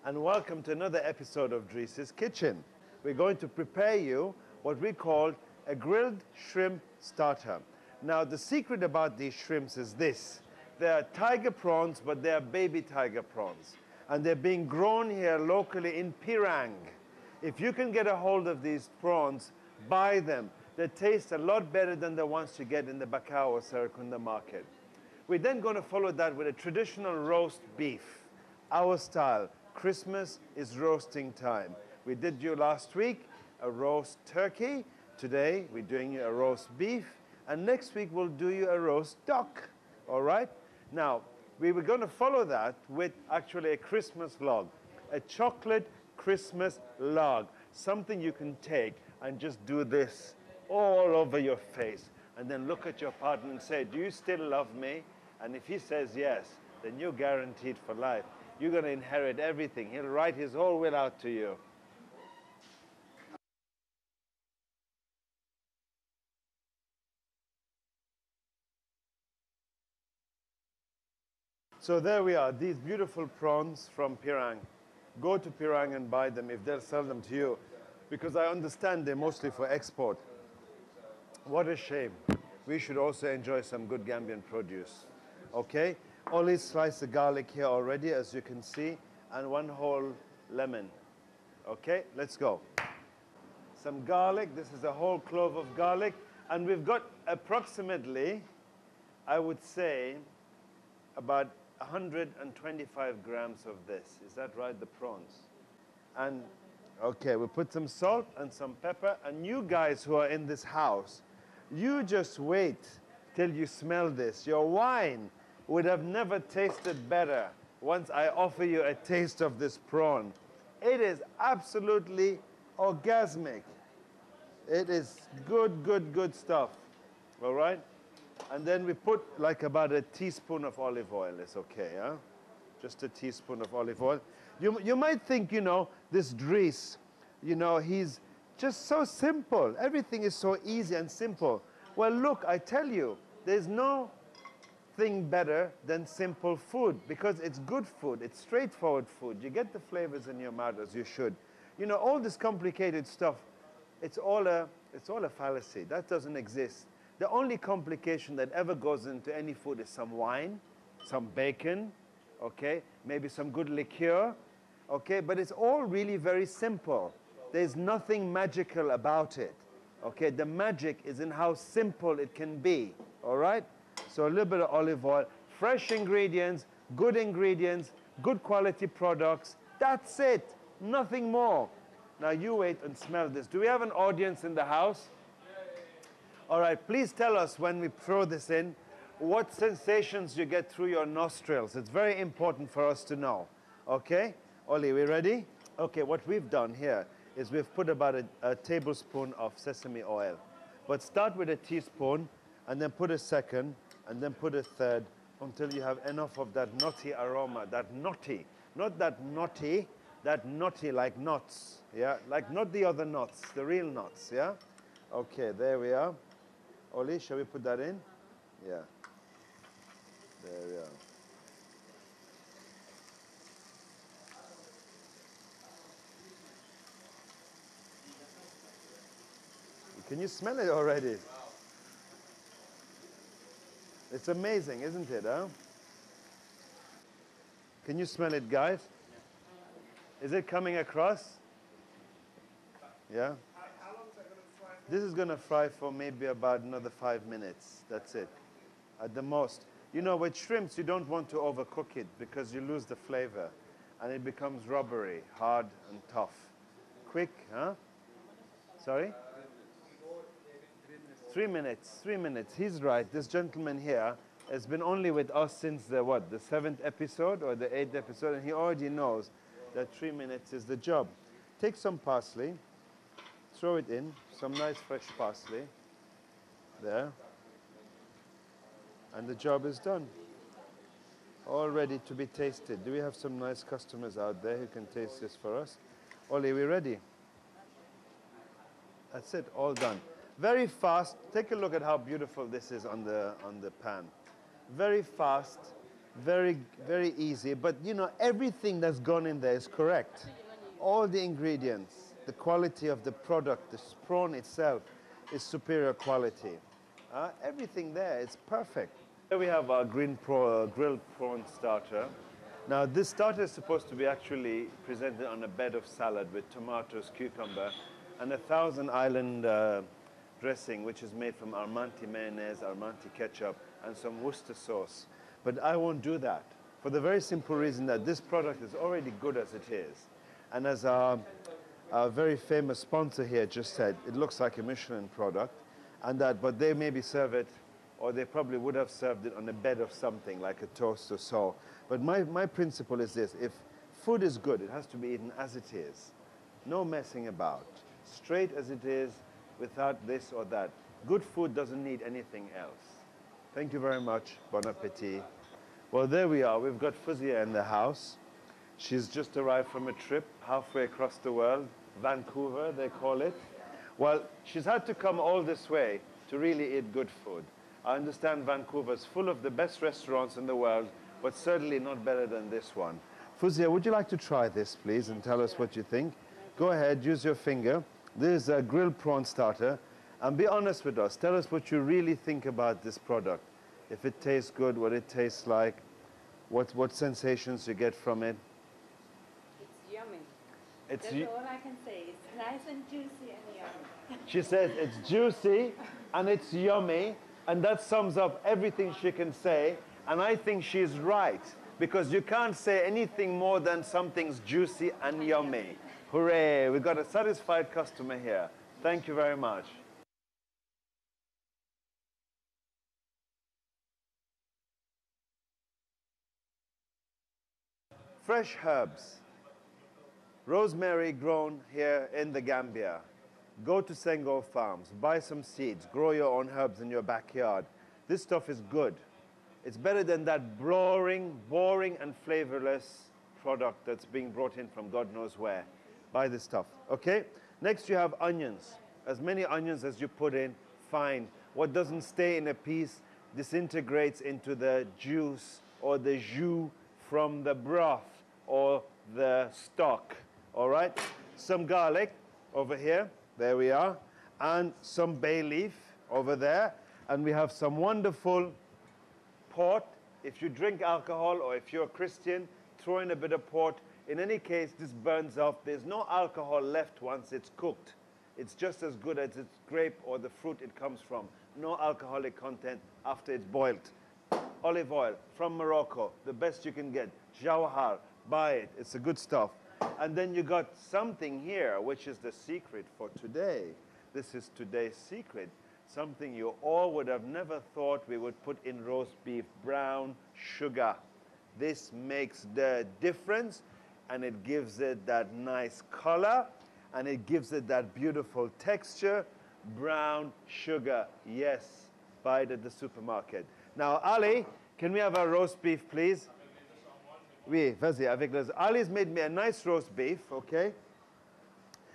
and welcome to another episode of Driss's Kitchen. We're going to prepare you what we call a grilled shrimp starter. Now, the secret about these shrimps is this. They are tiger prawns, but they are baby tiger prawns. And they're being grown here locally in Pirang. If you can get a hold of these prawns, buy them. They taste a lot better than the ones you get in the Bacau or Seracunda market. We're then going to follow that with a traditional roast beef, our style. Christmas is roasting time. We did you last week a roast turkey. Today we're doing you a roast beef. And next week we'll do you a roast duck. All right? Now, we were going to follow that with actually a Christmas log, a chocolate Christmas log, something you can take and just do this all over your face and then look at your partner and say, do you still love me? And if he says yes, then you're guaranteed for life. You're going to inherit everything. He'll write his whole will out to you. So there we are, these beautiful prawns from Pirang. Go to Pirang and buy them if they'll sell them to you, because I understand they're mostly for export. What a shame. We should also enjoy some good Gambian produce. Okay? Only slice the garlic here already, as you can see, and one whole lemon. Okay? Let's go. Some garlic. This is a whole clove of garlic. And we've got approximately, I would say, about 125 grams of this. Is that right, the prawns? And, okay, we'll put some salt and some pepper. And you guys who are in this house, you just wait till you smell this. Your wine would have never tasted better once I offer you a taste of this prawn. It is absolutely orgasmic. It is good, good, good stuff. All right? And then we put like about a teaspoon of olive oil. It's okay, huh? Just a teaspoon of olive oil. You might think, you know, this Driss, you know, he's just so simple. Everything is so easy and simple. Well, look, I tell you, there's no thing better than simple food, because it's good food. It's straightforward food. You get the flavors in your mouth as you should. You know, all this complicated stuff, it's all a fallacy. That doesn't exist. The only complication that ever goes into any food is some wine, some bacon, okay, maybe some good liqueur, okay, but it's all really very simple. There's nothing magical about it, okay? The magic is in how simple it can be, all right? So a little bit of olive oil, fresh ingredients, good quality products. That's it, nothing more. Now you wait and smell this. Do we have an audience in the house? All right, please tell us when we throw this in, what sensations you get through your nostrils. It's very important for us to know, okay? Oli, we ready? Okay, what we've done here is we've put about a tablespoon of sesame oil. But start with a teaspoon, and then put a second, and then put a third, until you have enough of that nutty aroma, that nutty, not that naughty, that nutty like nuts, yeah? Like not the other nuts, the real nuts, yeah? Okay, there we are. Oli, shall we put that in? Yeah. There we are. Can you smell it already? It's amazing, isn't it, huh? Can you smell it, guys? Is it coming across? Yeah? This is going to fry for maybe about another 5 minutes. That's it, at the most. You know, with shrimps, you don't want to overcook it because you lose the flavor and it becomes rubbery, hard and tough. Quick, huh? Sorry? 3 minutes, 3 minutes. He's right. This gentleman here has been only with us since the 7th episode or the 8th episode, and he already knows that 3 minutes is the job. Take some parsley, throw it in, some nice fresh parsley, there, and the job is done. All ready to be tasted. Do we have some nice customers out there who can taste this for us? Oli, we ready? That's it, all done. Very fast. Take a look at how beautiful this is on the pan. Very fast. Very, very easy. But you know, everything that's gone in there is correct. All the ingredients, the quality of the product, the prawn itself is superior quality. Everything there is perfect. Here we have our grilled prawn starter. Now this starter is supposed to be actually presented on a bed of salad with tomatoes, cucumber, and 1,000 Island dressing, which is made from Armanti mayonnaise, Armanti ketchup, and some Worcester sauce. But I won't do that for the very simple reason that this product is already good as it is. And as our very famous sponsor here just said, it looks like a Michelin product, and that, but they maybe serve it, or they probably would have served it on a bed of something like a toast or so. But my principle is this: if food is good, it has to be eaten as it is. No messing about. Straight as it is, without this or that. Good food doesn't need anything else. Thank you very much. Bon appetit. Well, there we are. We've got Fuzia in the house. She's just arrived from a trip halfway across the world. Vancouver, they call it. Well, she's had to come all this way to really eat good food. I understand Vancouver's full of the best restaurants in the world, but certainly not better than this one. Fuzia, would you like to try this, please, and tell us what you think? Go ahead, use your finger. This is a grilled prawn starter. And be honest with us. Tell us what you really think about this product. If it tastes good, what it tastes like, what sensations you get from it. It's yummy. That's all I can say. It's nice and juicy and yummy. She says it's juicy and it's yummy, and that sums up everything she can say. And I think she's right, because you can't say anything more than something's juicy and yummy. Hooray, we've got a satisfied customer here. Thank you very much. Fresh herbs. Rosemary grown here in the Gambia. Go to Sengo Farms, buy some seeds, grow your own herbs in your backyard. This stuff is good. It's better than that boring and flavorless product that's being brought in from God knows where. Buy this stuff, okay? Next you have onions. As many onions as you put in, fine. What doesn't stay in a piece disintegrates into the juice or the jus from the broth or the stock, all right? Some garlic over here, there we are, and some bay leaf over there, and we have some wonderful port. If you drink alcohol or if you're a Christian, throw in a bit of port. In any case, this burns off. There's no alcohol left once it's cooked. It's just as good as its grape or the fruit it comes from. No alcoholic content after it's boiled. Olive oil from Morocco, the best you can get. Jawhar, buy it. It's the good stuff. And then you got something here, which is the secret for today. This is today's secret. Something you all would have never thought we would put in roast beef: brown sugar. This makes the difference, and it gives it that nice color, and it gives it that beautiful texture. Brown sugar, yes, buy it at the supermarket. Now, Ali, can we have our roast beef, please? Oui, vas-y, avec les... Ali's made me a nice roast beef, okay?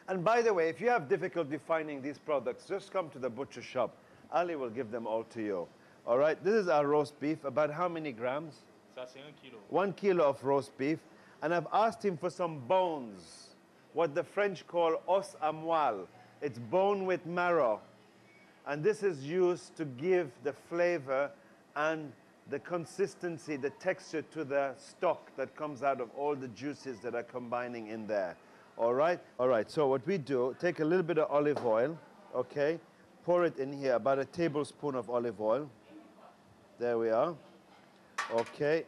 And by the way, if you have difficulty finding these products, just come to the butcher shop. Ali will give them all to you. All right, this is our roast beef. About how many grams? 1 kilo. 1 kilo of roast beef. And I've asked him for some bones, what the French call os à moelle. It's bone with marrow. And this is used to give the flavor and the consistency, the texture to the stock that comes out of all the juices that are combining in there. All right? All right, so what we do, take a little bit of olive oil, okay? Pour it in here, about a tablespoon of olive oil. There we are. Okay.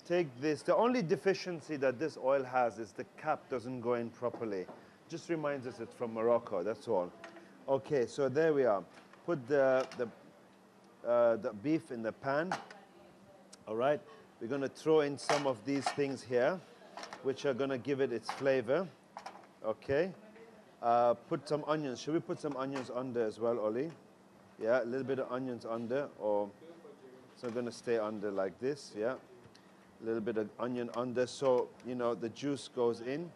Take this. The only deficiency that this oil has is the cap doesn't go in properly. Just reminds us it's from Morocco, that's all. Okay, so there we are. Put the beef in the pan. All right. We're going to throw in some of these things here, which are going to give it its flavor. Okay. Put some onions. Should we put some onions under as well, Oli? Yeah, a little bit of onions under, or so I'm going to stay under like this, yeah. A little bit of onion under, so, you know, the juice goes in.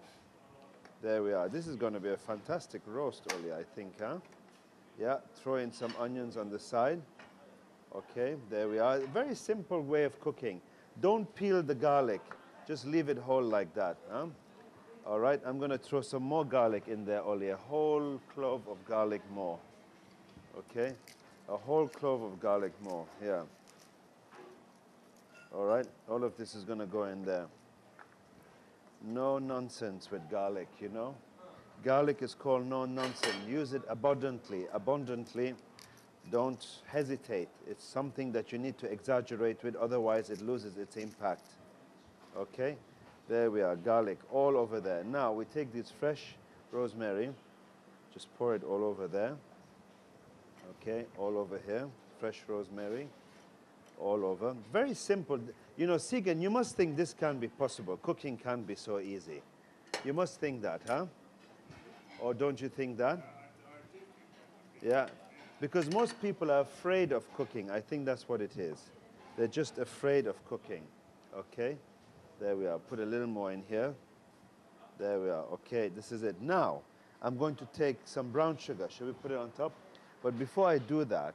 There we are. This is going to be a fantastic roast, Oli, I think, huh? Yeah, throw in some onions on the side. Okay, there we are. Very simple way of cooking. Don't peel the garlic. Just leave it whole like that. Huh? All right, I'm going to throw some more garlic in there, only a whole clove of garlic more. Okay, a whole clove of garlic more, yeah. All right, all of this is going to go in there. No nonsense with garlic, you know. Garlic is called no nonsense. Use it abundantly, abundantly. Don't hesitate. It's something that you need to exaggerate with, otherwise it loses its impact. Okay, there we are, garlic all over there. Now we take this fresh rosemary, just pour it all over there. Okay, all over here, fresh rosemary, all over. Very simple. You know, Sigan, you must think this can be possible. Cooking can be so easy. You must think that, huh? Or don't you think that? Yeah, because most people are afraid of cooking. I think that's what it is. They're just afraid of cooking. Okay, there we are. Put a little more in here. There we are. Okay, this is it. Now, I'm going to take some brown sugar. Shall we put it on top? But before I do that,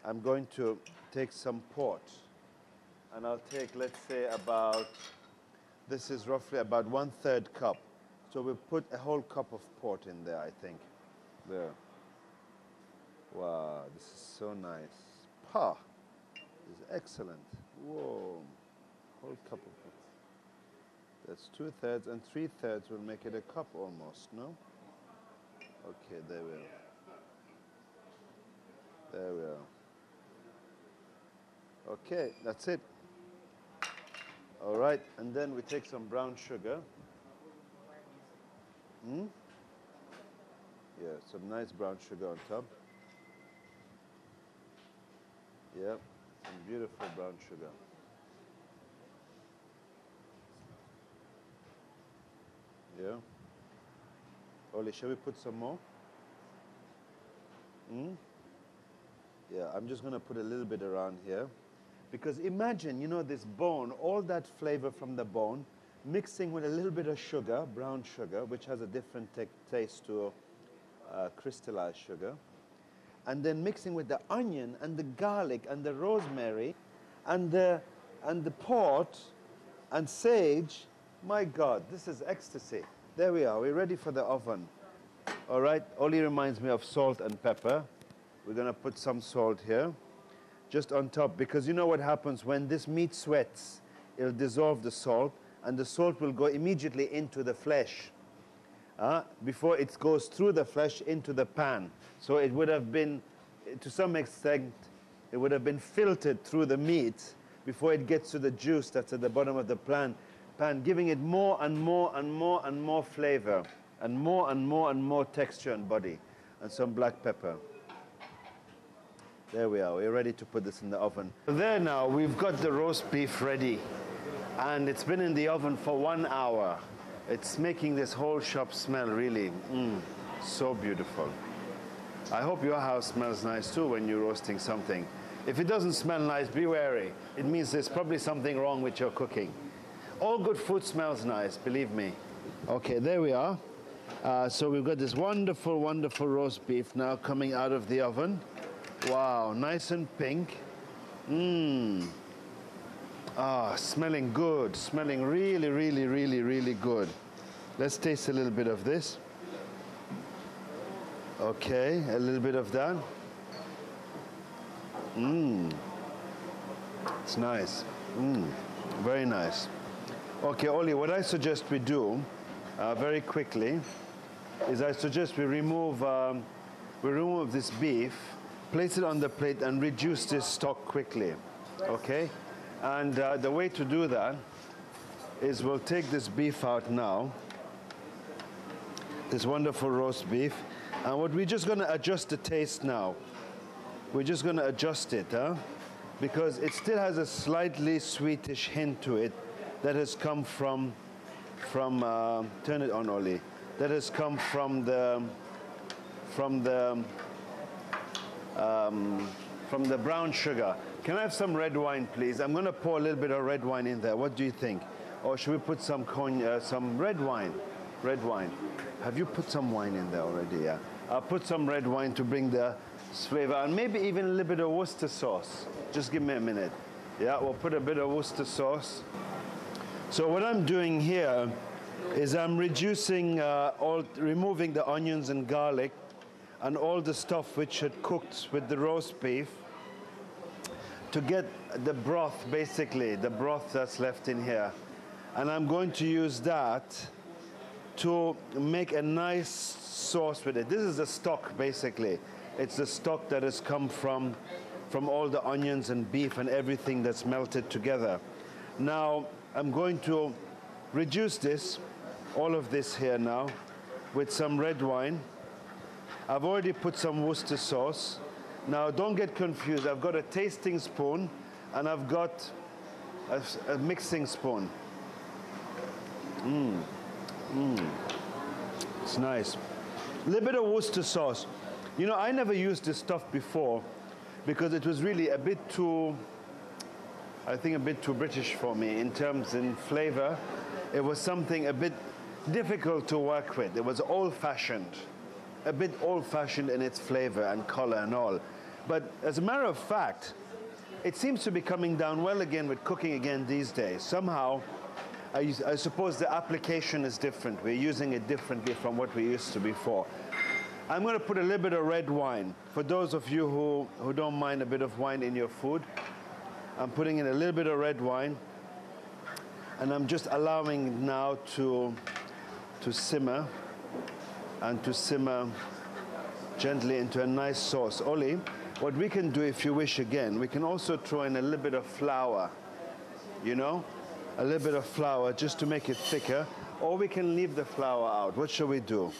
I'm going to take some port. And I'll take, let's say, about, this is roughly about 1/3 cup. So we'll put a whole cup of port in there, I think. There. Wow, this is so nice. Pa! This is excellent. Whoa. Whole cup of it. That's 2/3, and 3/3 will make it a cup almost, no? Okay, there we are. There we are. Okay, that's it. All right, and then we take some brown sugar. Yeah, some nice brown sugar on top. Yeah, some beautiful brown sugar. Yeah. Oli, shall we put some more? Yeah, I'm just going to put a little bit around here. Because imagine, you know, this bone, all that flavor from the bone, mixing with a little bit of sugar, brown sugar, which has a different taste to crystallized sugar, and then mixing with the onion and the garlic and the rosemary and the port and sage. My God, this is ecstasy. There we are. We're ready for the oven. All right. Only reminds me of salt and pepper. We're going to put some salt here, just on top, because you know what happens when this meat sweats? It'll dissolve the salt, and the salt will go immediately into the flesh before it goes through the flesh into the pan. So it would have been, to some extent, it would have been filtered through the meat before it gets to the juice that's at the bottom of the pan, giving it more and more and more and more flavor, and more and more and more texture and body, and some black pepper. There we are. We're ready to put this in the oven. There now, we've got the roast beef ready. And it's been in the oven for 1 hour. It's making this whole shop smell really so beautiful. I hope your house smells nice too when you're roasting something. If it doesn't smell nice, be wary. It means there's probably something wrong with your cooking. All good food smells nice, believe me. Okay, there we are. So we've got this wonderful, wonderful roast beef now coming out of the oven. Wow, nice and pink. Smelling good. Smelling really, really, really, really good. Let's taste a little bit of this. Okay, a little bit of that. It's nice. Very nice. Okay, Oli, what I suggest we do very quickly is I suggest we remove this beef, place it on the plate, and reduce this stock quickly. Okay? And the way to do that is we'll take this beef out now, this wonderful roast beef, and we're just going to adjust the taste now. We're just going to adjust it, because it still has a slightly sweetish hint to it that has come from turn it on, Oli. That has come from the brown sugar. Can I have some red wine, please? I'm going to pour a little bit of red wine in there. What do you think? Or should we put some red wine? Red wine. Have you put some wine in there already? Yeah. I'll put some red wine to bring the flavor, and maybe even a little bit of Worcester sauce. Just give me a minute. Yeah, we'll put a bit of Worcester sauce. So what I'm doing here is I'm reducing, removing the onions and garlic and all the stuff which had cooked with the roast beef to get the broth, basically, the broth that's left in here. And I'm going to use that to make a nice sauce with it. This is the stock, basically. It's the stock that has come from all the onions and beef and everything that's melted together. Now, I'm going to reduce this, all of this here now, with some red wine. I've already put some Worcester sauce. Now, don't get confused. I've got a tasting spoon and I've got a mixing spoon. It's nice. A little bit of Worcester sauce. You know, I never used this stuff before because it was really a bit too, I think a bit too British for me in flavor. It was something a bit difficult to work with. It was old-fashioned, a bit old-fashioned in its flavor and color and all. But as a matter of fact, it seems to be coming down well again with cooking again these days. Somehow, I suppose the application is different. We're using it differently from what we used to before. I'm going to put a little bit of red wine. For those of you who don't mind a bit of wine in your food, I'm putting in a little bit of red wine. And I'm just allowing it now to simmer and to simmer gently into a nice sauce. Oli, what we can do if you wish again, we can also throw in a little bit of flour, you know? A little bit of flour just to make it thicker, or we can leave the flour out. What shall we do?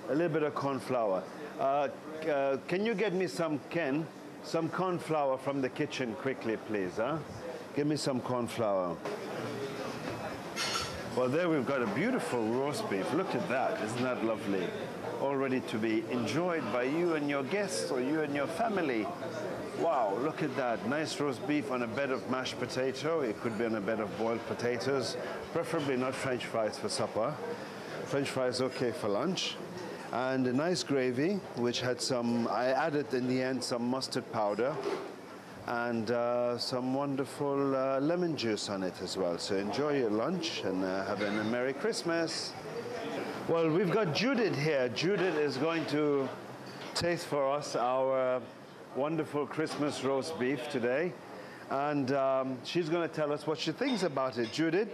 A little bit of corn flour. Can you get me some corn flour from the kitchen quickly, please, huh? Give me some corn flour. Well, there we've got a beautiful roast beef. Look at that, isn't that lovely? All ready to be enjoyed by you and your guests or you and your family. Wow, look at that. Nice roast beef on a bed of mashed potato. It could be on a bed of boiled potatoes. Preferably not French fries for supper. French fries okay for lunch. And a nice gravy, which had I added in the end some mustard powder and some wonderful lemon juice on it as well. So enjoy your lunch and have a Merry Christmas. Well, we've got Judith here. Judith is going to taste for us our wonderful Christmas roast beef today. And she's going to tell us what she thinks about it. Judith,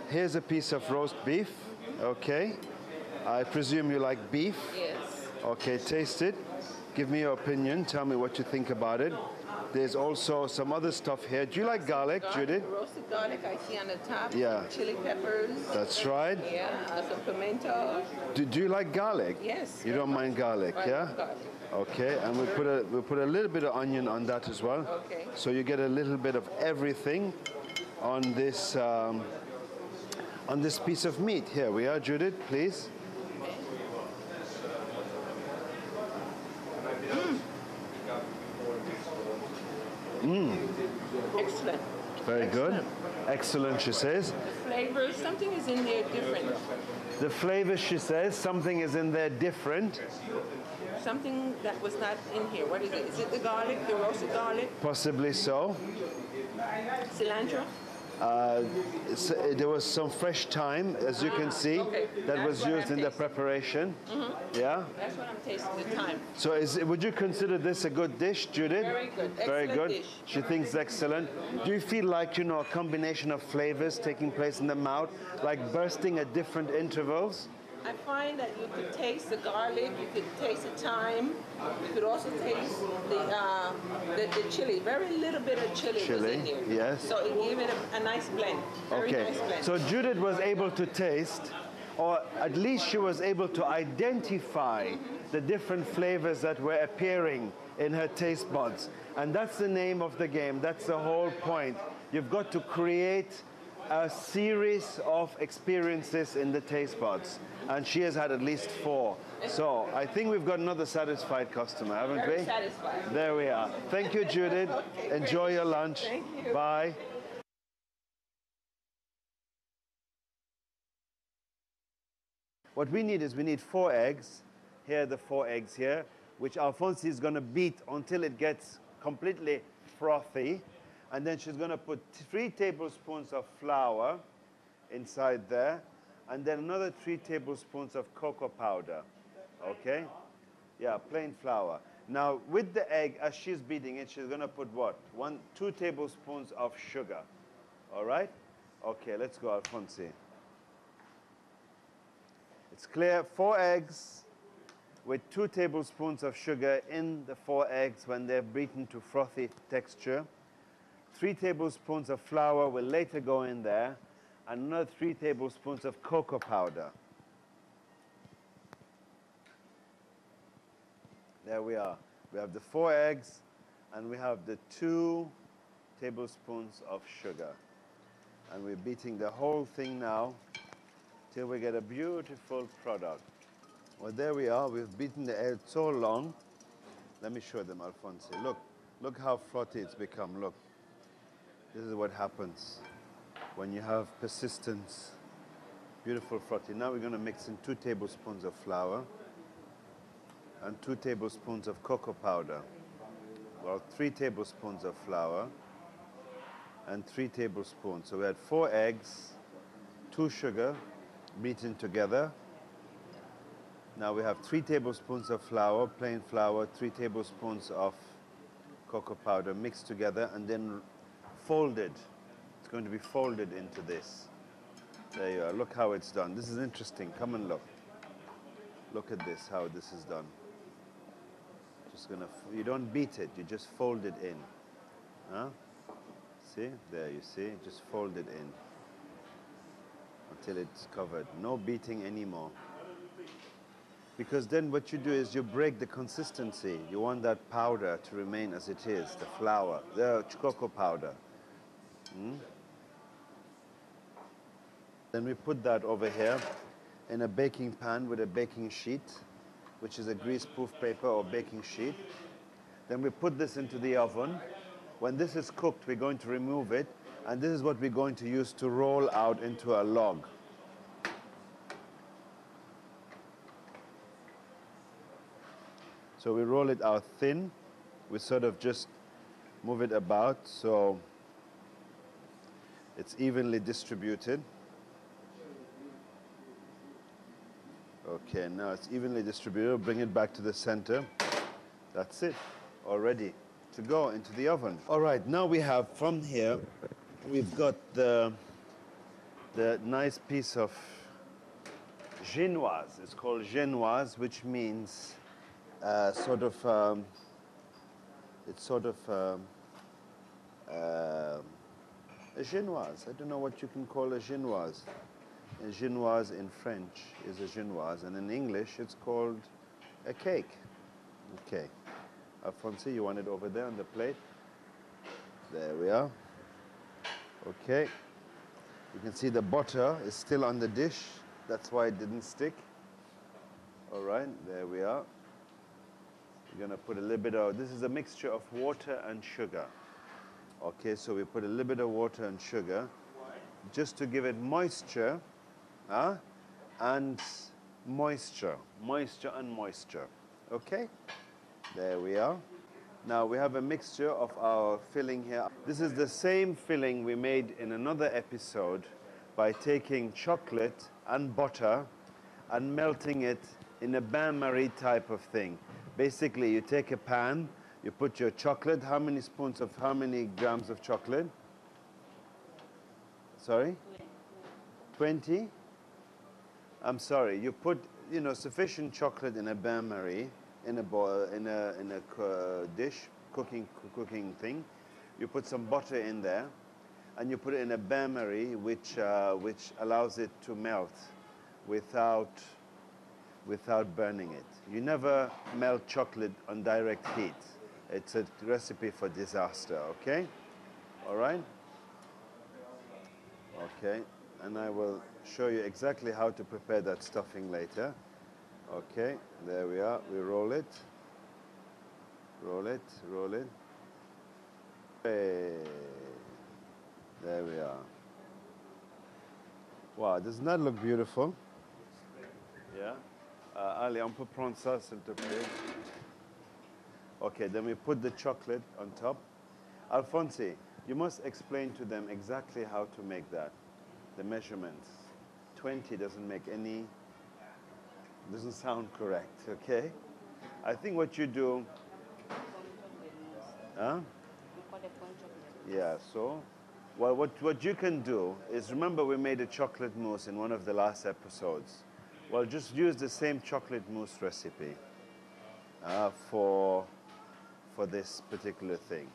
here's a piece of roast beef. Okay. I presume you like beef? Yes. Okay, taste it. Give me your opinion. Tell me what you think about it. There's also some other stuff here. Do you like garlic, Judith? Roasted garlic I see on the top. Yeah. Chili peppers. That's right. Yeah, some pimento. Do you like garlic? Yes. You don't mind garlic, yeah? Garlic. Okay, and we'll put a little bit of onion on that as well. Okay. So you get a little bit of everything on this piece of meat. Here we are, Judith, please. Excellent. Very good. Excellent, she says. The flavor, something is in there different. The flavor, she says, something is in there different. Something that was not in here. What is it? Is it the garlic, the roasted garlic? Possibly so. Cilantro? There was some fresh thyme, as you can see, okay. that was That's what used I'm in the tasting. preparation. Yeah? That's what I'm tasting, the thyme. So would you consider this a good dish, Judith? Very good. Very Excellent good. dish. She thinks excellent. Do you feel like, you know, a combination of flavors taking place in the mouth, like bursting at different intervals? I find that you could taste the garlic, you could taste the thyme, you could also taste the chili. Very little bit of chili was in here. Yes. So it gave it a nice blend. Very Okay. nice blend. So Judith was able to taste, or at least she was able to identify the different flavors that were appearing in her taste buds. And that's the name of the game. That's the whole point. You've got to create a series of experiences in the taste buds. And she has had at least 4. So I think we've got another satisfied customer, haven't we? Very satisfied. There we are. Thank you, Judith. Okay, Enjoy great. your lunch. Thank you. Bye. What we need is 4 eggs. Here are the 4 eggs here, which Alfonsi is going to beat until it gets completely frothy. And then she's going to put 3 tablespoons of flour inside there, and then another 3 tablespoons of cocoa powder. Okay? Yeah, plain flour. Now, with the egg, as she's beating it, she's going to put what? 2 tablespoons of sugar. All right? Okay, let's go, Alfonsi. It's clear. 4 eggs with 2 tablespoons of sugar in the 4 eggs when they're beaten to frothy texture. 3 tablespoons of flour will later go in there, and another 3 tablespoons of cocoa powder. There we are. We have the 4 eggs, and we have the 2 tablespoons of sugar. And we're beating the whole thing now till we get a beautiful product. Well, there we are. We've beaten the egg so long. Let me show them, Alfonso. Look how frothy it's become. Look. This is what happens when you have persistence. Beautiful frothy. Now we're going to mix in 2 tablespoons of flour and 2 tablespoons of cocoa powder. Well, 3 tablespoons of flour and 3 tablespoons. So we had 4 eggs, 2 sugar, beaten together. Now we have 3 tablespoons of flour, plain flour, 3 tablespoons of cocoa powder mixed together and then folded. It's going to be folded into this. There you are. Look how it's done. This is interesting. Come and look. Look at this, how this is done. Just gonna, you don't beat it, you just fold it in. Huh? See? There you see, just fold it in until it's covered. No beating anymore. Because then what you do is you break the consistency. You want that powder to remain as it is, the flour, the cocoa powder. Then we put that over here in a baking pan with a baking sheet, which is a greaseproof paper or baking sheet. Then we put this into the oven. When this is cooked, we're going to remove it, and this is what we're going to use to roll out into a log. So we roll it out thin. We sort of just move it about so it's evenly distributed. Okay, now it's evenly distributed. Bring it back to the center. That's it, all ready to go into the oven. All right, now we have from here, we've got the nice piece of genoise. It's called genoise, which means it's sort of a genoise. I don't know what you can call a genoise. A genoise in French is a genoise, and in English it's called a cake. Okay. Alfonso, you want it over there on the plate? There we are. Okay. You can see the butter is still on the dish. That's why it didn't stick. All right, there we are. We're going to put a little bit of, this is a mixture of water and sugar. Okay, so we put a little bit of water and sugar just to give it moisture, and moisture and moisture. Okay, there we are. Now we have a mixture of our filling here. This is the same filling we made in another episode by taking chocolate and butter and melting it in a bain-marie type of thing. Basically, you take a pan, you put your chocolate, how many grams of chocolate? Sorry? 20? I'm sorry, you put, sufficient chocolate in a bain-marie, in a bowl, in a dish, cooking thing. You put some butter in there, and you put it in a bain-marie, which allows it to melt without burning it. You never melt chocolate on direct heat. It's a recipe for disaster, okay? All right? Okay, and I will show you exactly how to prepare that stuffing later. Okay, there we are. We roll it. Roll it, roll it. Hey, there we are. Wow, doesn't that look beautiful? Yeah? Ali, on peut prendre ça, s'il te plaît. Okay, then we put the chocolate on top. Alfonsi, You must explain to them exactly how to make that. The measurements. 20 doesn't sound correct, okay? I think what you do, huh? Yeah, so, well, what you can do is, remember we made a chocolate mousse in one of the last episodes. Well, just use the same chocolate mousse recipe for this particular thing,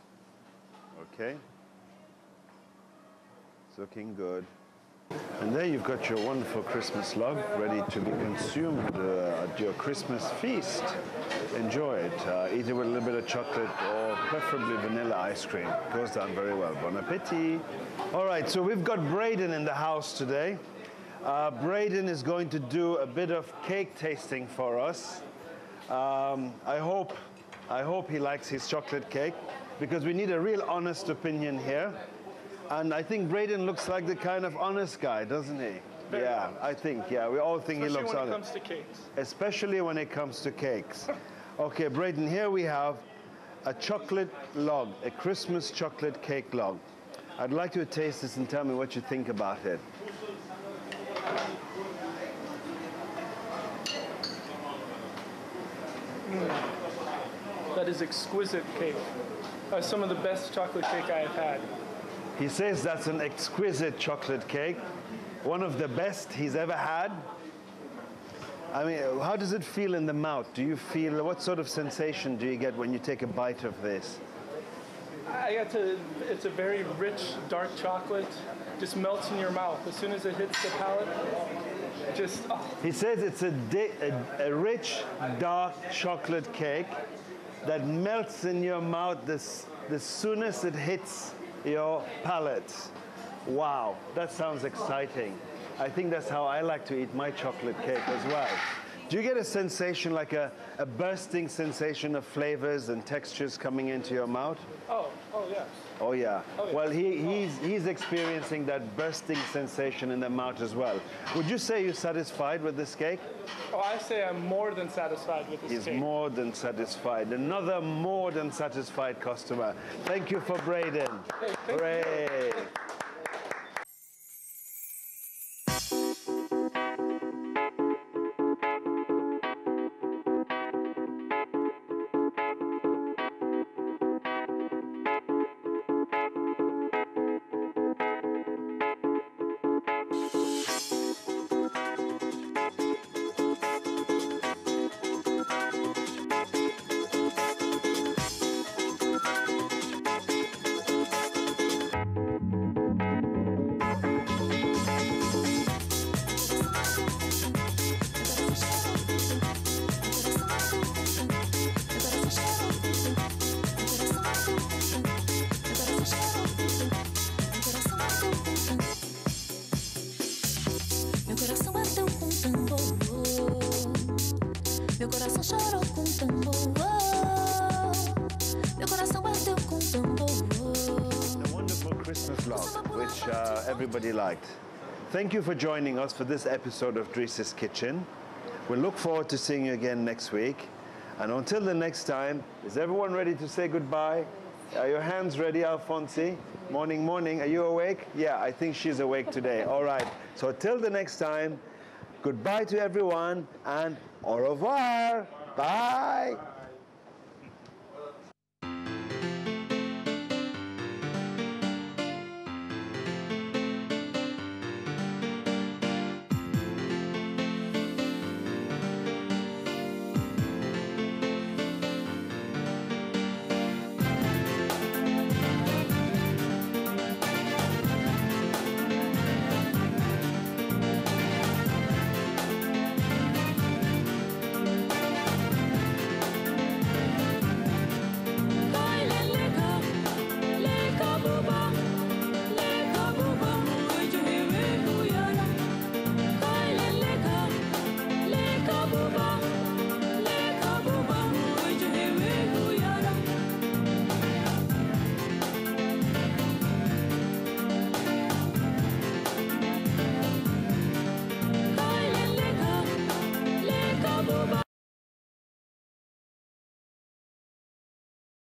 okay? It's looking good. And there you've got your wonderful Christmas log ready to be consumed at your Christmas feast. Enjoy it. Eat it with a little bit of chocolate or preferably vanilla ice cream. Goes down very well. Bon appetit. All right, so we've got Braden in the house today. Braden is going to do a bit of cake tasting for us. I hope he likes his chocolate cake, because we need a real honest opinion here. And I think Braden looks like the kind of honest guy, doesn't he? Very honest. I think, yeah, we all think he looks honest. Especially when it comes to cakes. Especially when it comes to cakes. Okay, Braden, here we have a chocolate log, a Christmas chocolate cake log. I'd like you to taste this and tell me what you think about it. That is exquisite cake. That's some of the best chocolate cake I have had. He says that's an exquisite chocolate cake, one of the best he's ever had. I mean, how does it feel in the mouth? Do you feel, what sort of sensation do you get when you take a bite of this? It's a very rich, dark chocolate. Just melts in your mouth. As soon as it hits the palate, just, oh. He says it's a rich, dark chocolate cake that melts in your mouth the soonest it hits your palate. Wow, that sounds exciting. I think that's how I like to eat my chocolate cake as well. Do you get a sensation, like a bursting sensation of flavors and textures coming into your mouth? Oh yes. Oh yeah. Oh, yeah. Well, he's experiencing that bursting sensation in the mouth as well. Would you say you're satisfied with this cake? Oh, I say I'm more than satisfied with this cake. He's more than satisfied. Another more than satisfied customer. Thank you for Braden. Hey, thank Hooray. you. Meu coração chorou com tambor. Meu coração bateu com tambor. A wonderful Christmas vlog, which everybody liked. Thank you for joining us for this episode of Driss's Kitchen. We look forward to seeing you again next week. And until the next time, is everyone ready to say goodbye? Are your hands ready, Alfonsi? Morning, morning. Are you awake? Yeah, I think she's awake today. All right. So till the next time, goodbye to everyone and au revoir. Bye.